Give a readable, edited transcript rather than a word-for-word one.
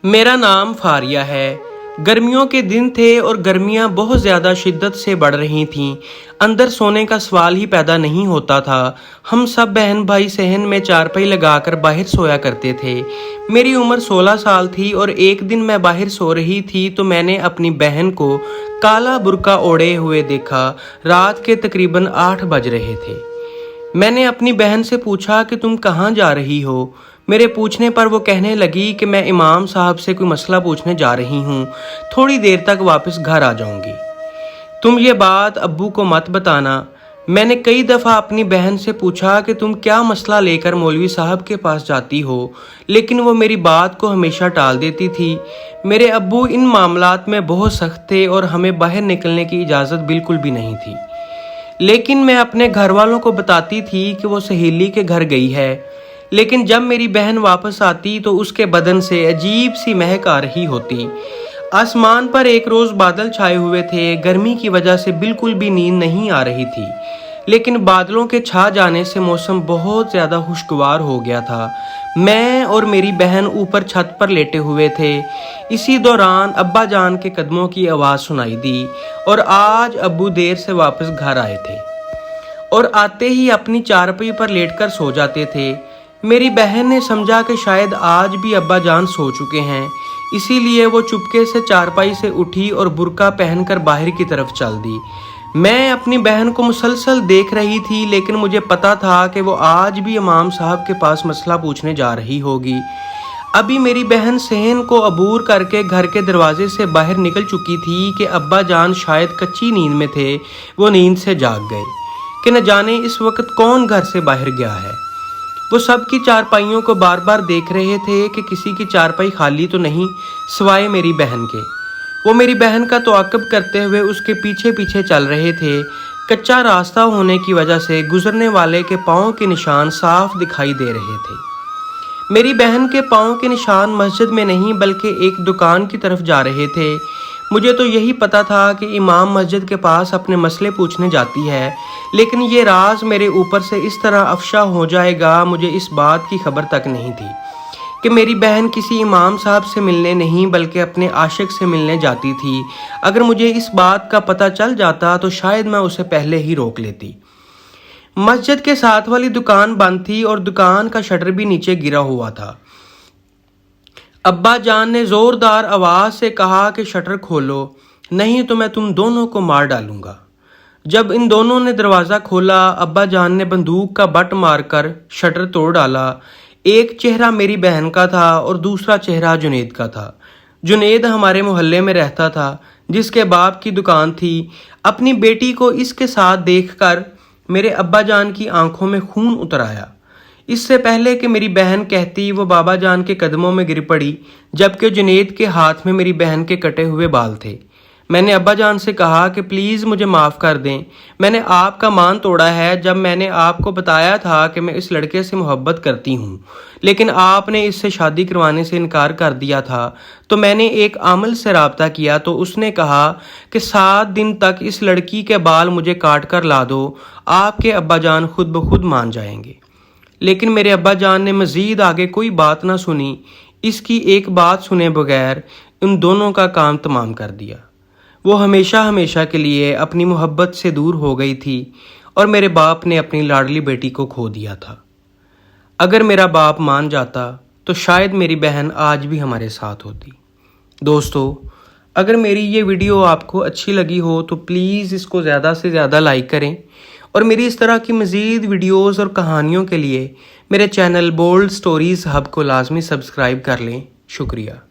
मेरा नाम फारिया है। गर्मियों के दिन थे और गर्मियां बहुत ज़्यादा शिद्दत से बढ़ रही थीं। अंदर सोने का सवाल ही पैदा नहीं होता था। हम सब बहन भाई सहन में चारपाई लगाकर बाहर सोया करते थे। मेरी उम्र 16 साल थी और एक दिन मैं बाहर सो रही थी तो मैंने अपनी बहन को काला बुर्का ओढ़े हुए देखा। रात के तकरीबन 8 बज रहे थे। मैंने अपनी बहन से पूछा कि तुम कहाँ जा रही हो। मेरे पूछने पर वो कहने लगी कि मैं इमाम साहब से कोई मसला पूछने जा रही हूँ, थोड़ी देर तक वापस घर आ जाऊँगी। तुम ये बात अब्बू को मत बताना। मैंने कई दफ़ा अपनी बहन से पूछा कि तुम क्या मसला लेकर मौलवी साहब के पास जाती हो, लेकिन वो मेरी बात को हमेशा टाल देती थी। मेरे अब्बू इन मामलात में बहुत सख्त थे और हमें बाहर निकलने की इजाज़त बिल्कुल भी नहीं थी। लेकिन मैं अपने घर वालों को बताती थी कि वो सहेली के घर गई है। लेकिन जब मेरी बहन वापस आती तो उसके बदन से अजीब सी महक आ रही होती। आसमान पर एक रोज़ बादल छाए हुए थे। गर्मी की वजह से बिल्कुल भी नींद नहीं आ रही थी, लेकिन बादलों के छा जाने से मौसम बहुत ज़्यादा खुशगवार हो गया था। मैं और मेरी बहन ऊपर छत पर लेटे हुए थे। इसी दौरान अब्बा जान के कदमों की आवाज़ सुनाई दी और आज अब्बू देर से वापस घर आए थे और आते ही अपनी चारपाई पर लेटकर सो जाते थे। मेरी बहन ने समझा कि शायद आज भी अब्बा जान सो चुके हैं, इसीलिए वो चुपके से चारपाई से उठी और बुर्का पहनकर बाहर की तरफ चल दी। मैं अपनी बहन को मुसलसल देख रही थी, लेकिन मुझे पता था कि वो आज भी इमाम साहब के पास मसला पूछने जा रही होगी। अभी मेरी बहन सहन को अबूर करके घर के दरवाजे से बाहर निकल चुकी थी कि अब्बा जान शायद कच्ची नींद में थे। वो नींद से जाग गए कि न जाने इस वक्त कौन घर से बाहर गया है। वो सबकी चारपाइयों को बार बार देख रहे थे कि किसी की चारपाई खाली तो नहीं, सिवाय मेरी बहन के। वो मेरी बहन का तआक़ुब करते हुए उसके पीछे पीछे चल रहे थे। कच्चा रास्ता होने की वजह से गुजरने वाले के पाँव के निशान साफ दिखाई दे रहे थे। मेरी बहन के पाँव के निशान मस्जिद में नहीं बल्कि एक दुकान की तरफ जा रहे थे। मुझे तो यही पता था कि इमाम मस्जिद के पास अपने मसले पूछने जाती है, लेकिन ये राज मेरे ऊपर से इस तरह अफशा हो जाएगा, मुझे इस बात की खबर तक नहीं थी कि मेरी बहन किसी इमाम साहब से मिलने नहीं बल्कि अपने आशिक से मिलने जाती थी। अगर मुझे इस बात का पता चल जाता तो शायद मैं उसे पहले ही रोक लेती। मस्जिद के साथ वाली दुकान बंद थी और दुकान का शटर भी नीचे गिरा हुआ था। अब्बा जान ने ज़ोरदार आवाज़ से कहा कि शटर खोलो, नहीं तो मैं तुम दोनों को मार डालूंगा। जब इन दोनों ने दरवाज़ा खोला, अब्बा जान ने बंदूक का बट मारकर शटर तोड़ डाला। एक चेहरा मेरी बहन का था और दूसरा चेहरा जुनेद का था। जुनेद हमारे मोहल्ले में रहता था, जिसके बाप की दुकान थी। अपनी बेटी को इसके साथ देखकर मेरे अब्बा जान की आंखों में खून उतर आया। इससे पहले कि मेरी बहन कहती, वो बाबा जान के कदमों में गिर पड़ी, जबकि जुनेद के हाथ में मेरी बहन के कटे हुए बाल थे। मैंने अब्बा जान से कहा कि प्लीज़ मुझे माफ़ कर दें, मैंने आपका मान तोड़ा है। जब मैंने आपको बताया था कि मैं इस लड़के से मोहब्बत करती हूँ, लेकिन आपने इससे शादी करवाने से इनकार कर दिया था, तो मैंने एक आमल से रब्ता किया तो उसने कहा कि 7 दिन तक इस लड़की के बाल मुझे काट कर ला दो, आपके अब्बा जान खुद ब खुद मान जाएंगे। लेकिन मेरे अब्बा जान ने मज़ीद आगे कोई बात ना सुनी। इसकी एक बात सुने बगैर उन दोनों का काम तमाम कर दिया। वो हमेशा हमेशा के लिए अपनी मोहब्बत से दूर हो गई थी और मेरे बाप ने अपनी लाडली बेटी को खो दिया था। अगर मेरा बाप मान जाता तो शायद मेरी बहन आज भी हमारे साथ होती। दोस्तों, अगर मेरी ये वीडियो आपको अच्छी लगी हो तो प्लीज़ इसको ज़्यादा से ज़्यादा लाइक करें और मेरी इस तरह की मज़ीद वीडियोज़ और कहानियों के लिए मेरे चैनल बोल्ड स्टोरीज़ हब को लाजमी सब्सक्राइब कर लें। शुक्रिया।